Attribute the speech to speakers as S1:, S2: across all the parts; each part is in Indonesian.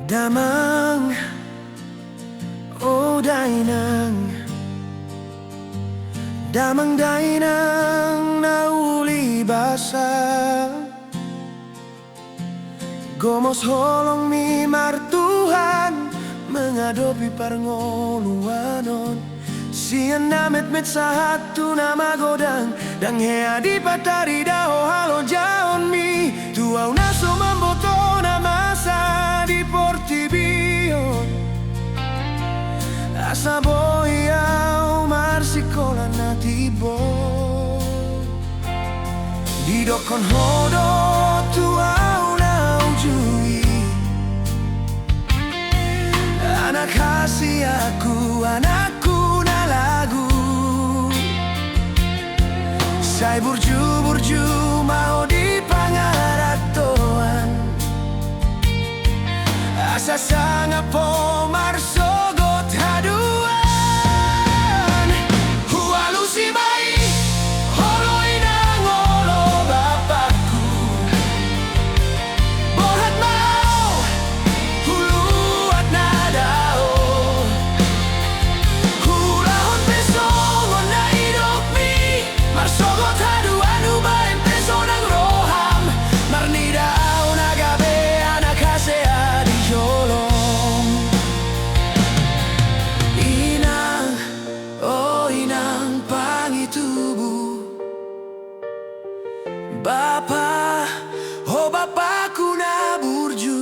S1: Damang o dainang, damang dainang nauli basa, gomos holong mi martuhan mengadopi parngoluanon. Sian namet-met sahatu nama godang dang hea di patari daho halo jaon mi tuau naso mamboto nama sa di portibion asa boiau marsikola natibo di dokon hodo tuau nau jui anak kasih aku anakku na lagu say burju-burju mau di pangaratoan asa sanga po marsogot haduan hualu si mai holoi nang olo bapakku bohat mau huluat nadao hulahon pesongon na idok mi marsogot haduan ubain peso nang roham marnidao nagabe anak hasea di jolong inang oh inang pangitubu bapa oh bapakku na burju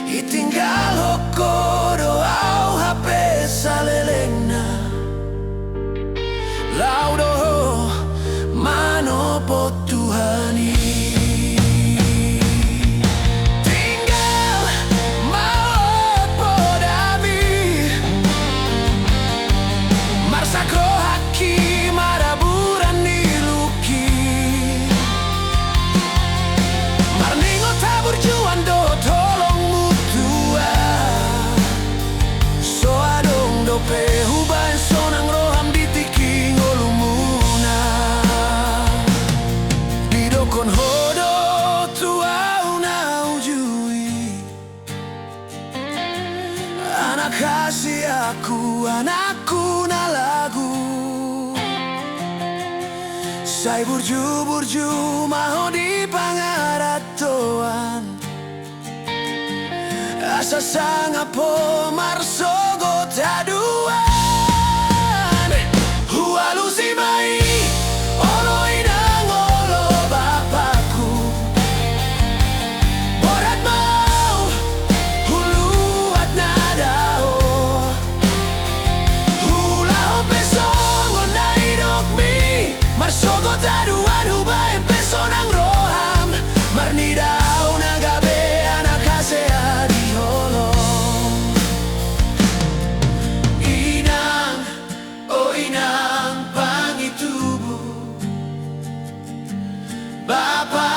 S1: itinggal hokodo au hape salelengna laudo manopo Tuhani tinggal maot podami marsakro haki maraburan niluki marningo tabur juan do tolong mutua so adong do pehuban sonang roham ditiki ngolumuna didokon hodo tuau nau jui anak kasih aku anakku na lagu say burju-burju mau di pangaratoan asa sanga po marsogot haduan hualu si mai olo inang olo bapakku borat mau huluat nadao hulao pesongon na idok mi marsogot haduan hubain peso nang roham marnidao nagabe anak hasea di holong inang oh inang pangitubu bapa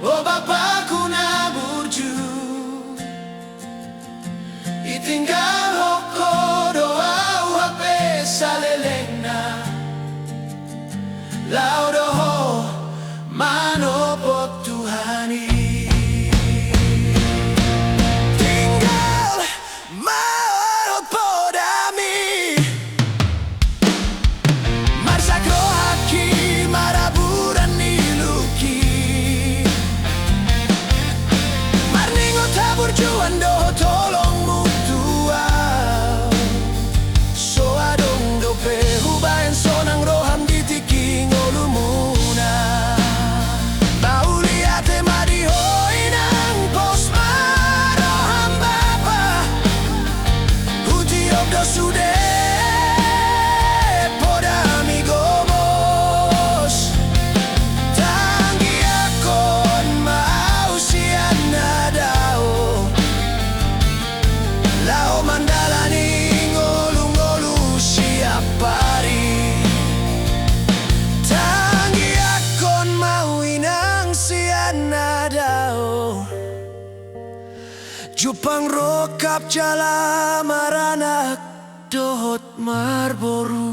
S1: oh bapakku na burju itinggal hokodo au hape salelengna laudo manopo Tuhani tinggal maot podami marsakro haki maraburan niluki marningo tabur juan do tolong mutua so adong do pehubain sonang roham ditiki ngolumuna bauliate madihoi nang pos maroham bapa huti obdo sude podami gomos tanggi akon mau sian nadao lao mandalani ngolu-ngolu siapari tanggi akon mau inang sian nadao Jupang rokap jala maranak dohot marboru